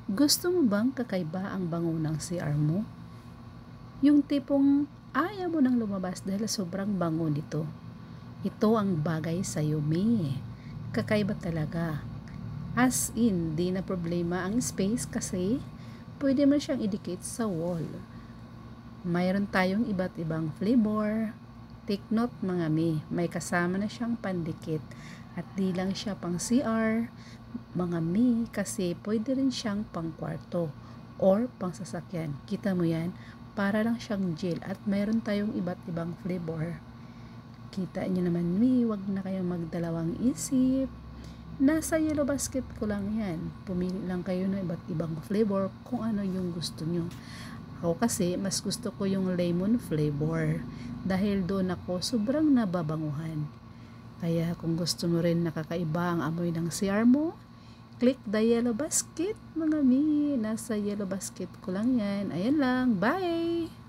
Gusto mo bang kakaiba ang bango ng CR mo? Yung tipong ayaw mo nang lumabas dahil sobrang bango nito. Ito ang bagay sa'yo, me. Kakaiba talaga. As in, di na problema ang space kasi pwede mo siyang idikit sa wall. Mayroon tayong iba't ibang flavor. Take note mga me, may kasama na siyang pandikit at di lang siya pang CR, mga me, kasi pwede rin siyang pang kwarto or pang sasakyan. Kita mo yan? Para lang siyang gel at mayroon tayong iba't ibang flavor. Kita nyo naman me, wag na kayong magdalawang isip. Nasa yellow basket ko lang yan. Pumili lang kayo ng iba't ibang flavor kung ano yung gusto nyo. Ako kasi, mas gusto ko yung lemon flavor. Dahil doon ako sobrang nababanguhan. Kaya kung gusto mo rin nakakaiba ang amoy ng CR mo, click the yellow basket mga mi. Nasa yellow basket ko lang yan. Ayan lang. Bye!